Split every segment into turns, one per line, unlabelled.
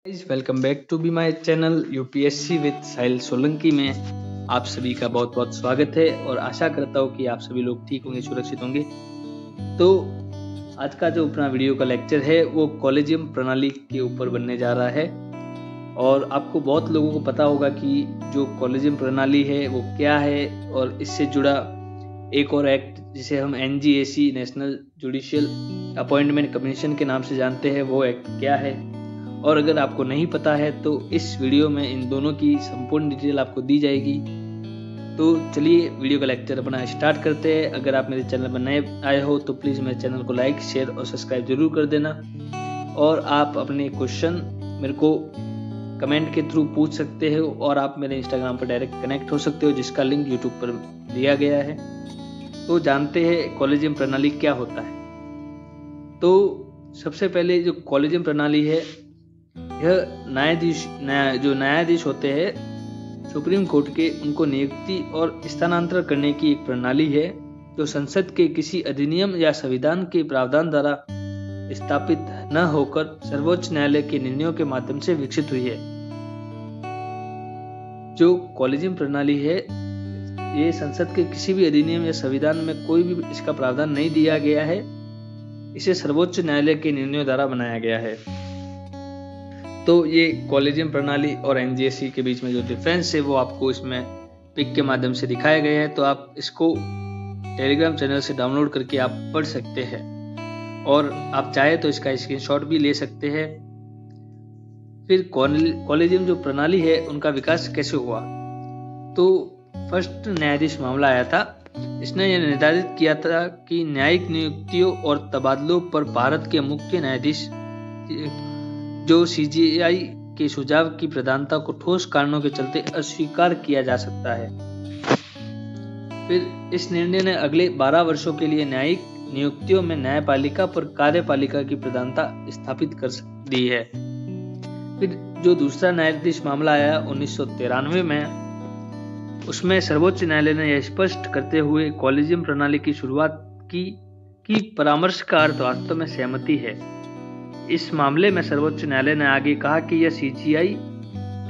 Welcome back to be my channel UPSC with Sahil Solanki में आप सभी का बहुत बहुत स्वागत है और आशा करता हूँ कि आप सभी लोग ठीक होंगे, सुरक्षित होंगे। तो आज का जो अपना वीडियो का लेक्चर है वो कॉलेजियम प्रणाली के ऊपर बनने जा रहा है। और आपको बहुत लोगों को पता होगा कि जो कॉलेजियम प्रणाली है वो क्या है और इससे जुड़ा एक और एक्ट जिसे हम एनजीएसी नेशनल जुडिशियल अपॉइंटमेंट कमीशन के नाम से जानते हैं, वो एक्ट क्या है। और अगर आपको नहीं पता है तो इस वीडियो में इन दोनों की संपूर्ण डिटेल आपको दी जाएगी। तो चलिए वीडियो का लेक्चर अपना स्टार्ट करते हैं। अगर आप मेरे चैनल पर नए आए हो तो प्लीज़ मेरे चैनल को लाइक, शेयर और सब्सक्राइब जरूर कर देना। और आप अपने क्वेश्चन मेरे को कमेंट के थ्रू पूछ सकते हो और आप मेरे इंस्टाग्राम पर डायरेक्ट कनेक्ट हो सकते हो, जिसका लिंक यूट्यूब पर दिया गया है। तो जानते हैं कॉलेजियम प्रणाली क्या होता है। तो सबसे पहले जो कॉलेजियम प्रणाली है, यह न्यायाधीश होते हैं सुप्रीम कोर्ट के, उनको नियुक्ति और स्थानांतरण करने की एक प्रणाली है जो संसद के किसी अधिनियम या संविधान के प्रावधान द्वारा स्थापित न होकर सर्वोच्च न्यायालय के निर्णयों के माध्यम से विकसित हुई है। जो कॉलेजियम प्रणाली है ये संसद के किसी भी अधिनियम या संविधान में कोई भी इसका प्रावधान नहीं दिया गया है, इसे सर्वोच्च न्यायालय के निर्णयों द्वारा बनाया गया है। तो ये कॉलेजियम प्रणाली और एनजीएसी के बीच में जो डिफरेंस है वो आपको इसमें पिक के माध्यम से दिखाया गया है। तो आप इसको टेलीग्राम चैनल से डाउनलोड करके आप पढ़ सकते हैं और आप चाहे तो इसका स्क्रीनशॉट भी ले सकते हैं। फिर कॉलेजियम जो प्रणाली है उनका विकास कैसे हुआ। तो फर्स्ट न्यायाधीश मामला आया था। इसने यह निर्धारित किया था कि न्यायिक नियुक्तियों और तबादलों पर भारत के मुख्य न्यायाधीश जो सीजीआई के सुझाव की प्रधानता को ठोस कारणों के चलते अस्वीकार किया जा सकता है। फिर इस निर्णय ने अगले 12 वर्षों के लिए न्यायिक नियुक्तियों में न्यायपालिका पर कार्यपालिका की प्रधानता स्थापित कर दी है। फिर जो दूसरा न्यायाधीश मामला आया 1993 में, उसमें सर्वोच्च न्यायालय ने यह स्पष्ट करते हुए कॉलेजियम प्रणाली की शुरुआत की कि परामर्श का अर्थ वास्तव में सहमति है। इस मामले में सर्वोच्च न्यायालय ने आगे कहा कि यह सीजीआई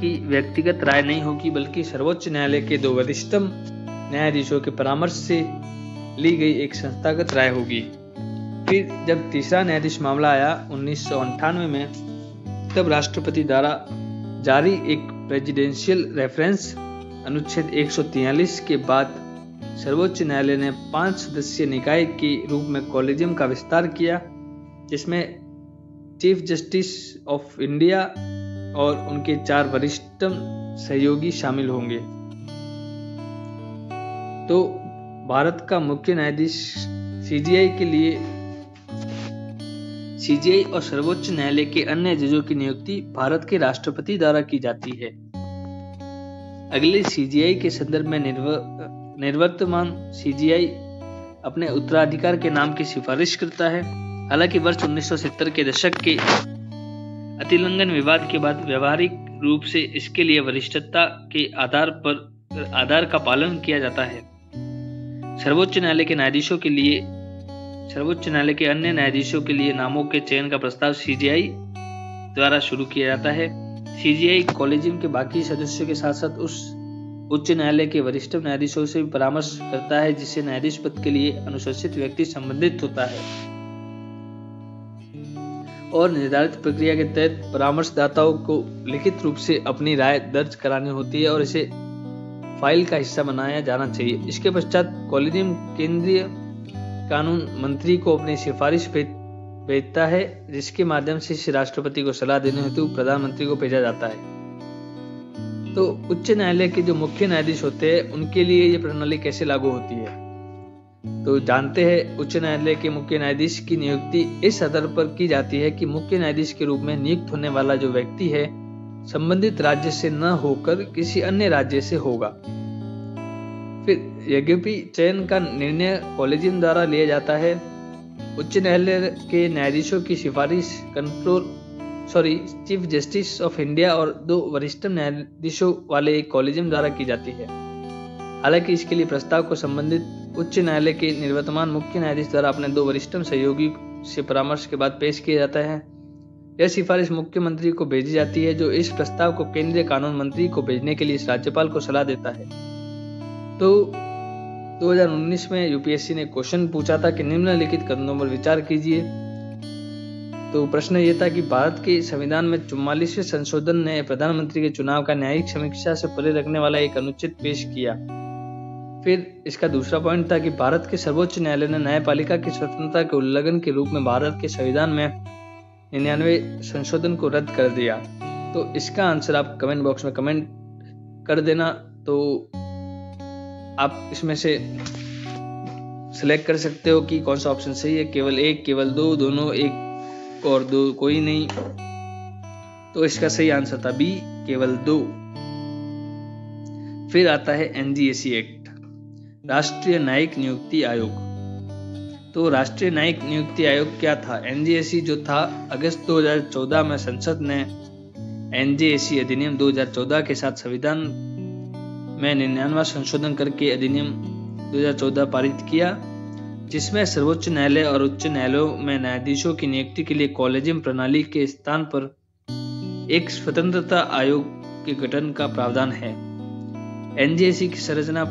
की व्यक्तिगत राय नहीं होगी, बल्कि सर्वोच्च न्यायालय के 2 वरिष्ठतम न्यायाधीशों के परामर्श से ली गई एक संस्थागत राय होगी। फिर जब तीसरा न्यायाधीश मामला आया 1998 में, तब राष्ट्रपति द्वारा जारी एक प्रेसिडेंशियल रेफरेंस अनुच्छेद 143 के बाद सर्वोच्च न्यायालय ने 5 सदस्यीय निकाय के रूप में कॉलेजियम का विस्तार किया, जिसमें चीफ जस्टिस ऑफ इंडिया और उनके 4 वरिष्ठतम सहयोगी शामिल होंगे। तो भारत का मुख्य न्यायाधीश सीजीआई और सर्वोच्च न्यायालय के अन्य जजों की नियुक्ति भारत के राष्ट्रपति द्वारा की जाती है। अगले सीजीआई के संदर्भ में निर्वर्तमान सीजीआई अपने उत्तराधिकार के नाम की सिफारिश करता है। हालांकि वर्ष 1970 के दशक के अतिलंघन विवाद के बाद व्यवहारिक रूप से इसके लिए वरिष्ठता के आधार का पालन किया जाता है। सर्वोच्च न्यायालय के अन्य न्यायाधीशों के लिए नामों के चयन का प्रस्ताव सीजीआई द्वारा शुरू किया जाता है। सीजीआई कॉलेजियम के बाकी सदस्यों के साथ साथ उस उच्च न्यायालय के वरिष्ठ न्यायाधीशों से भी परामर्श करता है जिससे न्यायाधीश पद के लिए अनुशंसित व्यक्ति संबंधित होता है। और निर्धारित प्रक्रिया के तहत परामर्शदाताओं को लिखित रूप से अपनी राय दर्ज करानी होती है और इसे फाइल का हिस्सा बनाया जाना चाहिए। इसके पश्चात कॉलेजियम केंद्रीय कानून मंत्री को अपनी सिफारिश भेजता है, जिसके माध्यम से इसे राष्ट्रपति को सलाह देने हेतु प्रधानमंत्री को भेजा जाता है। तो उच्च न्यायालय के जो मुख्य न्यायाधीश होते हैं उनके लिए ये प्रणाली कैसे लागू होती है। तो जानते हैं उच्च न्यायालय के मुख्य न्यायाधीश की नियुक्ति इस आधार पर की जाती है कि मुख्य न्यायाधीश के रूप में नियुक्त होने वाला जो व्यक्ति है संबंधित राज्य से न होकर किसी अन्य राज्य से होगा। फिर यद्यपि चयन का निर्णय कॉलेजियम द्वारा लिया जाता है, उच्च न्यायालय के न्यायाधीशों की सिफारिश चीफ जस्टिस ऑफ इंडिया और 2 वरिष्ठ न्यायाधीशों वाले कॉलेजियम द्वारा की जाती है। हालांकि इसके लिए प्रस्ताव को संबंधित उच्च न्यायालय के निर्वर्तमान मुख्य न्यायाधीश द्वारा अपने 2 वरिष्ठतम सहयोगी से परामर्श के बाद पेश किया जाता है। यह सिफारिश मुख्यमंत्री को भेजी जाती है, जो इस प्रस्ताव को केंद्रीय कानून मंत्री को भेजने के लिए इस राज्यपाल को सलाह देता है। तो 2019 में यूपीएससी ने क्वेश्चन पूछा था कि निम्नलिखित कदमों पर विचार कीजिए। तो प्रश्न ये था कि भारत के संविधान में 44वें संशोधन ने प्रधानमंत्री के चुनाव का न्यायिक समीक्षा से परे रखने वाला एक अनुच्छेद पेश किया। फिर इसका दूसरा पॉइंट था कि भारत के सर्वोच्च न्यायालय ने न्यायपालिका की स्वतंत्रता के उल्लंघन के रूप में भारत के संविधान में 99वें संशोधन को रद्द कर दिया। तो इसका आंसर आप कमेंट बॉक्स में कमेंट कर देना। तो आप इसमें से सिलेक्ट कर सकते हो कि कौन सा ऑप्शन सही है, केवल एक, केवल दो, दोनों, एक और दो, कोई नहीं। तो इसका सही आंसर था बी, केवल दो। फिर आता है एनजीएसी एक्ट, राष्ट्रीय न्यायिक नियुक्ति आयोग। तो राष्ट्रीय न्यायिक नियुक्ति आयोग क्या था? एनजीएसी जो था, अगस्त 2014 में संसद ने एनजीएसी अधिनियम 2014 के साथ संविधान में 99वां संशोधन करके अधिनियम 2014 पारित किया, जिसमें सर्वोच्च न्यायालय और उच्च न्यायालयों में न्यायाधीशों की नियुक्ति के लिए कॉलेजियम प्रणाली के स्थान पर एक स्वतंत्रता आयोग के गठन का प्रावधान है। एनजीएसी की संरचना,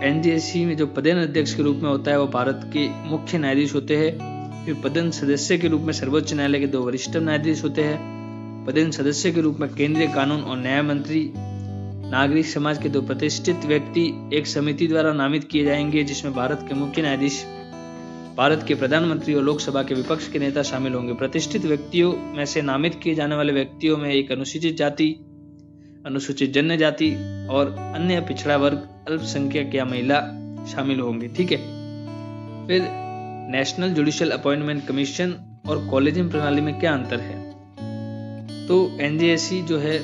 एनजीएसी में जो पदेन अध्यक्ष के रूप में होता है वो भारत के मुख्य न्यायाधीश होते हैं। फिर पदेन सदस्य के रूप में सर्वोच्च न्यायालय के 2 वरिष्ठ न्यायाधीश होते हैं। पदेन सदस्य के रूप में केंद्रीय कानून और न्याय मंत्री, नागरिक समाज के 2 प्रतिष्ठित व्यक्ति एक समिति द्वारा नामित किए जाएंगे, जिसमें भारत के मुख्य न्यायाधीश, भारत के प्रधानमंत्री और लोकसभा के विपक्ष के नेता शामिल होंगे। प्रतिष्ठित व्यक्तियों में से नामित किए जाने वाले व्यक्तियों में एक अनुसूचित जाति, अनुसूचित जनजाति और अन्य पिछड़ा वर्ग, अल्पसंख्यक या महिला शामिल होंगे। ठीक है। फिर नेशनल जुडिशियल अपॉइंटमेंट कमीशन और कॉलेजियम प्रणाली में क्या अंतर है? तो एनजीएसी जो है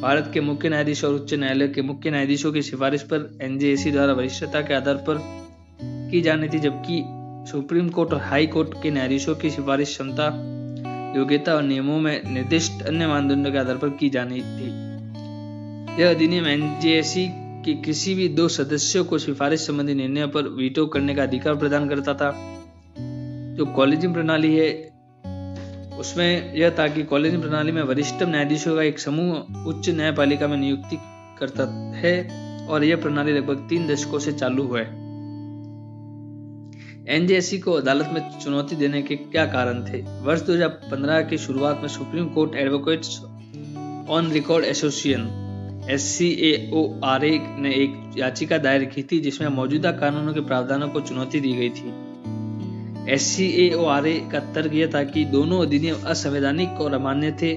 भारत के मुख्य न्यायाधीश और उच्च न्यायालय के मुख्य न्यायाधीशों की सिफारिश पर एनजीएसी द्वारा वरिष्ठता के आधार पर की जानी थी, जबकि सुप्रीम कोर्ट और हाई कोर्ट के न्यायाधीशों की सिफारिश क्षमता, योग्यता और नियमों में निर्दिष्ट अन्य मानदंडों के आधार पर की जानी थी। यह अधिनियम एनजीएसी के किसी भी 2 सदस्यों को सिफारिश संबंधी निर्णय पर वीटो करने का अधिकार प्रदान करता था। जो कॉलेजियम प्रणाली है उसमें यह था कि कॉलेजियम प्रणाली में वरिष्ठ न्यायाधीशों का एक समूह उच्च न्यायपालिका में नियुक्ति करता है और यह प्रणाली लगभग 3 दशकों से चालू है। एनजीएसी को अदालत में चुनौती देने के क्या कारण थे? वर्ष 2015 की शुरुआत में supreme court advocates on record association SCAORA ने एक याचिका दायर की थी, जिसमें मौजूदा कानूनों के प्रावधानों को चुनौती दी गई थी। SCAORA का तर्क यह था कि दोनों अधिनियम असंवैधानिक और अमान्य थे।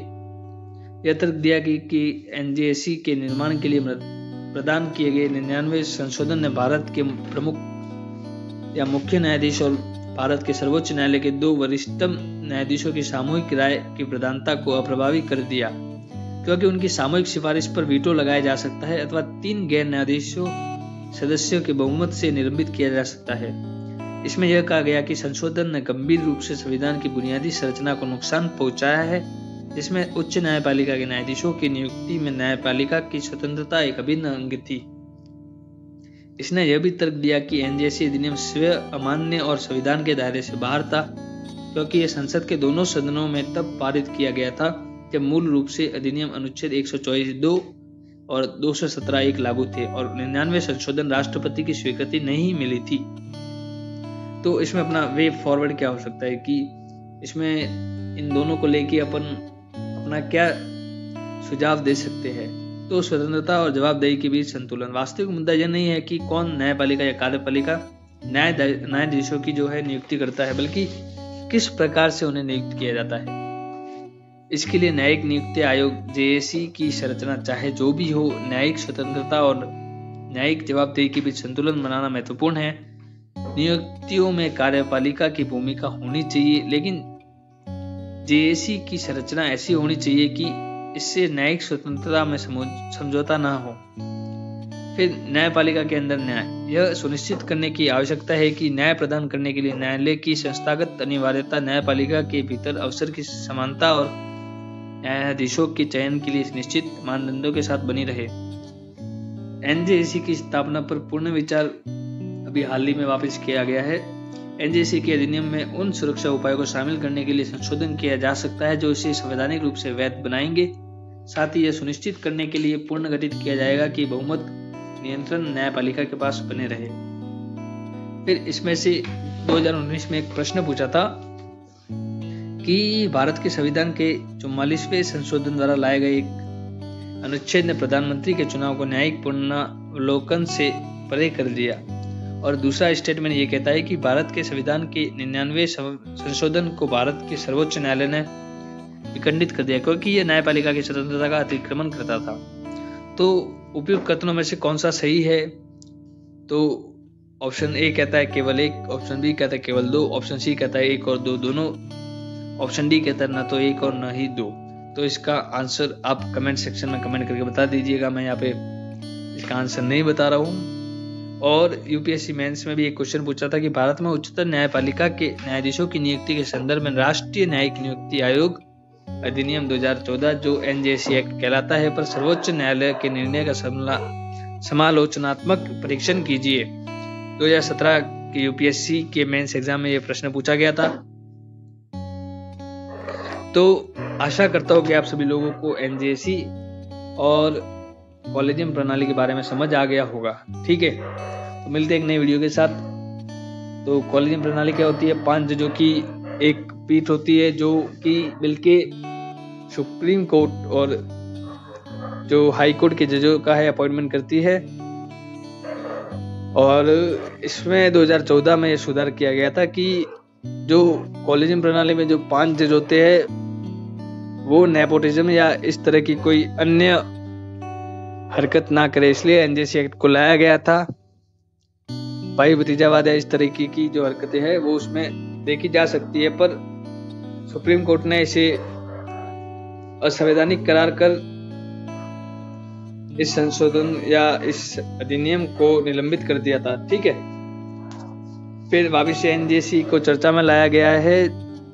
यह तर्क दिया कि एनजीएसी के निर्माण के लिए प्रदान किए गए 99वें संशोधन ने भारत के प्रमुख या मुख्य न्यायाधीश और भारत के सर्वोच्च न्यायालय के 2 वरिष्ठतम न्यायाधीशों की सामूहिक राय की प्रधानता को अप्रभावी कर दिया, क्योंकि उनकी सामूहिक सिफारिश पर वीटो लगाया जा सकता है अथवा 3 गैर न्यायाधीशों सदस्यों के बहुमत से निलंबित किया जा सकता है। इसमें यह कहा गया कि संशोधन ने गंभीर रूप से संविधान की बुनियादी संरचना को नुकसान पहुंचाया है, जिसमें उच्च न्यायपालिका के न्यायाधीशों की नियुक्ति में न्यायपालिका की स्वतंत्रता एक अभिन्न अंग थी। इसने यह भी तर्क दिया कि एनजीएसी अधिनियम स्वयं अमान्य और संविधान के दायरे से बाहर था, क्योंकि यह संसद के दोनों सदनों में तब पारित किया गया था जब मूल रूप से अधिनियम अनुच्छेद 124(2) और 217(1) लागू थे और 99वें संशोधन राष्ट्रपति की स्वीकृति नहीं मिली थी। तो इसमें अपना वे फॉरवर्ड क्या हो सकता है कि इसमें इन दोनों को लेके अपन अपना क्या सुझाव दे सकते हैं? तो स्वतंत्रता और जवाबदेही के बीच संतुलन। वास्तविक मुद्दा यह नहीं है कि कौन न्यायपालिका या कार्यपालिका न्यायाधीशों की जो है नियुक्ति करता है, बल्कि किस प्रकार से उन्हें नियुक्त किया जाता है। इसके लिए न्यायिक नियुक्ति आयोग जेएसी की संरचना चाहे जो भी हो, न्यायिक स्वतंत्रता और न्यायिक जवाबदेही के बीच संतुलन बनाना महत्वपूर्ण है। नियुक्तियों में कार्यपालिका की भूमिका होनी चाहिए, लेकिन जेएसी की संरचना ऐसी होनी चाहिए कि इससे न्यायिक स्वतंत्रता में समझौता ना हो। फिर न्यायपालिका के अंदर न्याय, यह सुनिश्चित करने की आवश्यकता है कि न्याय प्रदान करने के लिए न्यायालय की संस्थागत अनिवार्यता, न्यायपालिका के भीतर अवसर की समानता और न्यायाधीशों के चयन के लिए निश्चित मानदंडों के साथ बनी रहे। एनजेएसी की स्थापना पर पूर्ण विचार अभी हाल ही में वापस किया गया है। एनजेसी के अधिनियम में उन सुरक्षा उपायों को शामिल करने के लिए संशोधन किया जा सकता है जो इसे संवैधानिक रूप से वैध बनाएंगे। साथ ही यह सुनिश्चित करने के लिए पुनर्गठित किया जाएगा कि बहुमत नियंत्रण न्यायपालिका के पास बने रहे। फिर इसमें से 2019 में एक प्रश्न पूछा था कि भारत के संविधान के 44वें संशोधन द्वारा लाए गए एक अनुच्छेद ने प्रधानमंत्री के चुनाव को न्यायिक पुनरावलोकन से परे कर दिया। और दूसरा स्टेटमेंट ये कहता है कि भारत के संविधान के 99वें संशोधन को भारत के सर्वोच्च न्यायालय ने विखंडित कर दिया क्योंकि यह न्यायपालिका की स्वतंत्रता का अतिक्रमण करता था। तो उपयुक्त कथनों में से कौन सा सही है? तो ऑप्शन ए कहता है केवल एक, ऑप्शन बी कहता है केवल दो, ऑप्शन सी कहता है एक और दो दोनों, ऑप्शन डी कहता है ना तो एक और ना ही दो। तो इसका आंसर आप कमेंट सेक्शन में कमेंट करके बता दीजिएगा। मैं यहाँ पे इसका आंसर नहीं बता रहा हूँ। और यूपीएससी मेंस में भी एक क्वेश्चन पूछा था कि भारत में उच्चतर न्यायपालिका के न्यायाधीशों की नियुक्ति के संदर्भ में राष्ट्रीय न्यायिक नियुक्ति आयोग अधिनियम 2014 जो एनजेसी एक्ट कहलाता है पर सर्वोच्च न्यायालय के निर्णय का समालोचनात्मक परीक्षण कीजिए। 2017 के यूपीएससी के मेंस एग्जाम में यह प्रश्न पूछा गया था। तो आशा करता हूँ कि आप सभी लोगों को एनजेसी और कॉलेजियम प्रणाली के बारे में समझ आ गया होगा। ठीक है, तो मिलते हैं एक नई वीडियो के साथ। तो कॉलेजियम प्रणाली क्या होती है? 5 जजों की एक पीठ होती है जो कि मिलके सुप्रीम कोर्ट और जो हाई कोर्ट के जजों का है अपॉइंटमेंट करती है। और इसमें 2014 में यह सुधार किया गया था कि जो कॉलेजियम प्रणाली में जो 5 जज होते हैं वो नेपोटिज्म या इस तरह की कोई अन्य हरकत ना करे, इसलिए एनजेसी एक्ट को लाया गया था। भाई भतीजावाद या इस तरीके की जो हरकतें हैं वो उसमें देखी जा सकती है, पर सुप्रीम कोर्ट ने इसे असंवैधानिक करार कर इस संशोधन या इस अधिनियम को निलंबित कर दिया था। ठीक है, फिर वापस से एनजेसी को चर्चा में लाया गया है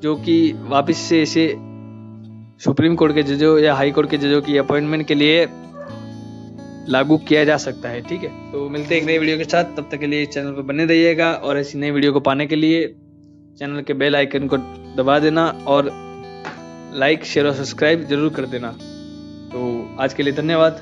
जो कि वापस से इसे सुप्रीम कोर्ट के जजों या हाई कोर्ट के जजों की अपॉइंटमेंट के लिए लागू किया जा सकता है। ठीक है, तो मिलते हैं एक नई वीडियो के साथ। तब तक के लिए इस चैनल पर बने रहिएगा और ऐसी नई वीडियो को पाने के लिए चैनल के बेल आइकन को दबा देना और लाइक शेयर और सब्सक्राइब जरूर कर देना। तो आज के लिए धन्यवाद।